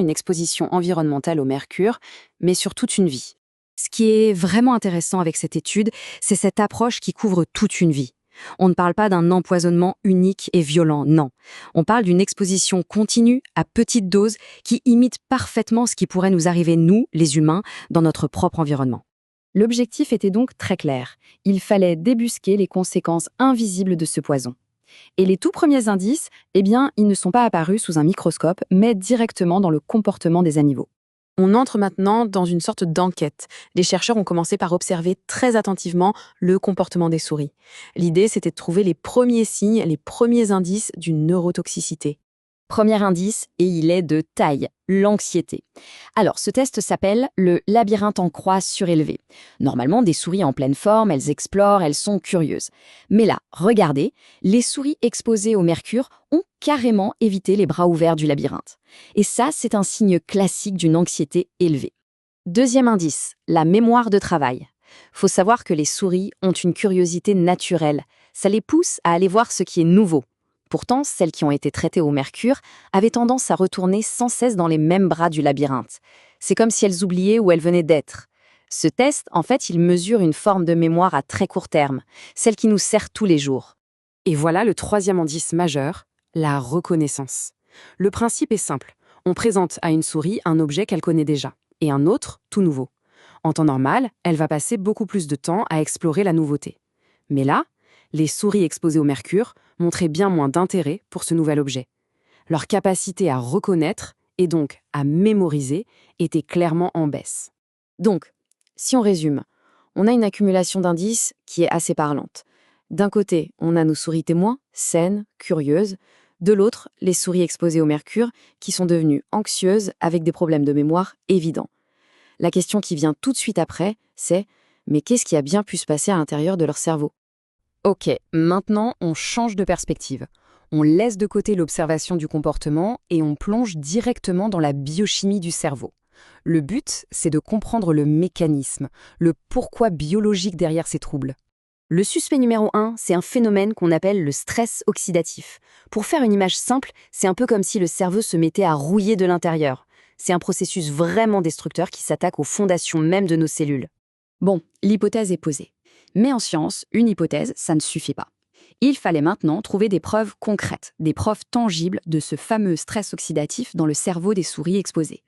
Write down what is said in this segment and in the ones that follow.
une exposition environnementale au mercure, mais sur toute une vie. Ce qui est vraiment intéressant avec cette étude, c'est cette approche qui couvre toute une vie. On ne parle pas d'un empoisonnement unique et violent, non. On parle d'une exposition continue, à petite dose, qui imite parfaitement ce qui pourrait nous arriver, nous, les humains, dans notre propre environnement. L'objectif était donc très clair. Il fallait débusquer les conséquences invisibles de ce poison. Et les tout premiers indices, eh bien, ils ne sont pas apparus sous un microscope, mais directement dans le comportement des animaux. On entre maintenant dans une sorte d'enquête. Les chercheurs ont commencé par observer très attentivement le comportement des souris. L'idée, c'était de trouver les premiers signes, les premiers indices d'une neurotoxicité. Premier indice, et il est de taille, l'anxiété. Alors, ce test s'appelle le labyrinthe en croix surélevé. Normalement, des souris en pleine forme, elles explorent, elles sont curieuses. Mais là, regardez, les souris exposées au mercure ont carrément évité les bras ouverts du labyrinthe. Et ça, c'est un signe classique d'une anxiété élevée. Deuxième indice, la mémoire de travail. Faut savoir que les souris ont une curiosité naturelle. Ça les pousse à aller voir ce qui est nouveau. Pourtant, celles qui ont été traitées au mercure avaient tendance à retourner sans cesse dans les mêmes bras du labyrinthe. C'est comme si elles oubliaient où elles venaient d'être. Ce test, en fait, il mesure une forme de mémoire à très court terme, celle qui nous sert tous les jours. Et voilà le troisième indice majeur, la reconnaissance. Le principe est simple. On présente à une souris un objet qu'elle connaît déjà, et un autre, tout nouveau. En temps normal, elle va passer beaucoup plus de temps à explorer la nouveauté. Mais là, les souris exposées au mercure montraient bien moins d'intérêt pour ce nouvel objet. Leur capacité à reconnaître, et donc à mémoriser, était clairement en baisse. Donc, si on résume, on a une accumulation d'indices qui est assez parlante. D'un côté, on a nos souris témoins, saines, curieuses. De l'autre, les souris exposées au mercure, qui sont devenues anxieuses avec des problèmes de mémoire évidents. La question qui vient tout de suite après, c'est « mais qu'est-ce qui a bien pu se passer à l'intérieur de leur cerveau ?» Ok, maintenant on change de perspective. On laisse de côté l'observation du comportement et on plonge directement dans la biochimie du cerveau. Le but, c'est de comprendre le mécanisme, le pourquoi biologique derrière ces troubles. Le suspect numéro 1, c'est un phénomène qu'on appelle le stress oxydatif. Pour faire une image simple, c'est un peu comme si le cerveau se mettait à rouiller de l'intérieur. C'est un processus vraiment destructeur qui s'attaque aux fondations même de nos cellules. Bon, l'hypothèse est posée. Mais en science, une hypothèse, ça ne suffit pas. Il fallait maintenant trouver des preuves concrètes, des preuves tangibles de ce fameux stress oxydatif dans le cerveau des souris exposées.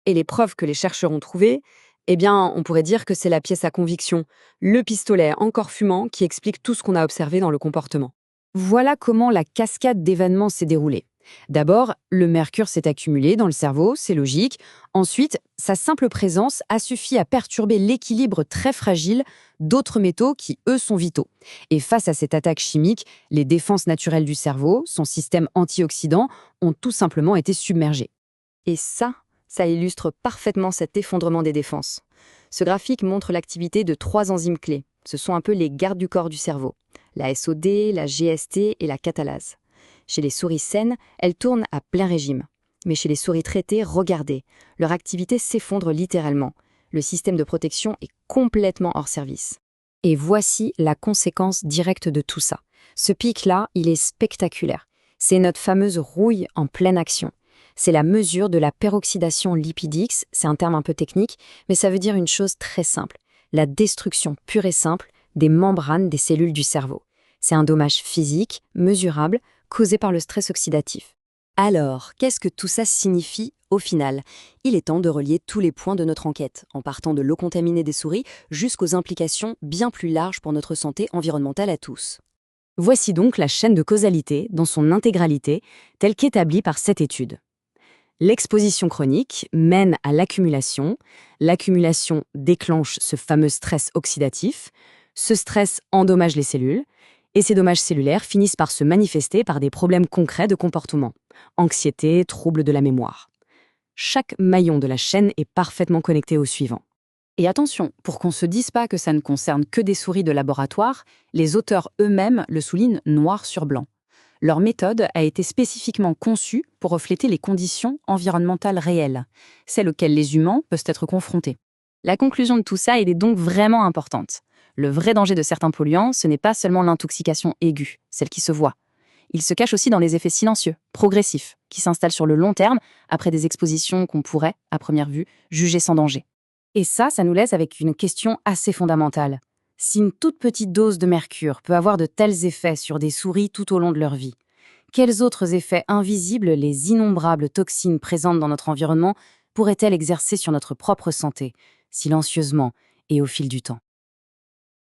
Et les preuves que les chercheurs ont trouvées, eh bien, on pourrait dire que c'est la pièce à conviction, le pistolet encore fumant qui explique tout ce qu'on a observé dans le comportement. Voilà comment la cascade d'événements s'est déroulée. D'abord, le mercure s'est accumulé dans le cerveau, c'est logique. Ensuite, sa simple présence a suffi à perturber l'équilibre très fragile d'autres métaux qui, eux, sont vitaux. Et face à cette attaque chimique, les défenses naturelles du cerveau, son système antioxydant, ont tout simplement été submergées. Et ça illustre parfaitement cet effondrement des défenses. Ce graphique montre l'activité de 3 enzymes clés. Ce sont un peu les gardes du corps du cerveau. La SOD, la GST et la catalase. Chez les souris saines, elles tournent à plein régime. Mais chez les souris traitées, regardez, leur activité s'effondre littéralement. Le système de protection est complètement hors service. Et voici la conséquence directe de tout ça. Ce pic-là, il est spectaculaire. C'est notre fameuse rouille en pleine action. C'est la mesure de la peroxydation lipidique, c'est un terme un peu technique, mais ça veut dire une chose très simple. La destruction pure et simple des membranes des cellules du cerveau. C'est un dommage physique, mesurable, causé par le stress oxydatif. Alors, qu'est-ce que tout ça signifie au final? Il est temps de relier tous les points de notre enquête, en partant de l'eau contaminée des souris jusqu'aux implications bien plus larges pour notre santé environnementale à tous. Voici donc la chaîne de causalité dans son intégralité, telle qu'établie par cette étude. L'exposition chronique mène à l'accumulation déclenche ce fameux stress oxydatif, ce stress endommage les cellules, et ces dommages cellulaires finissent par se manifester par des problèmes concrets de comportement, anxiété, troubles de la mémoire. Chaque maillon de la chaîne est parfaitement connecté au suivant. Et attention, pour qu'on ne se dise pas que ça ne concerne que des souris de laboratoire, les auteurs eux-mêmes le soulignent noir sur blanc. Leur méthode a été spécifiquement conçue pour refléter les conditions environnementales réelles, celles auxquelles les humains peuvent être confrontés. La conclusion de tout ça, elle est donc vraiment importante. Le vrai danger de certains polluants, ce n'est pas seulement l'intoxication aiguë, celle qui se voit. Il se cache aussi dans les effets silencieux, progressifs, qui s'installent sur le long terme après des expositions qu'on pourrait, à première vue, juger sans danger. Et ça nous laisse avec une question assez fondamentale. Si une toute petite dose de mercure peut avoir de tels effets sur des souris tout au long de leur vie, quels autres effets invisibles les innombrables toxines présentes dans notre environnement pourraient-elles exercer sur notre propre santé, silencieusement et au fil du temps ?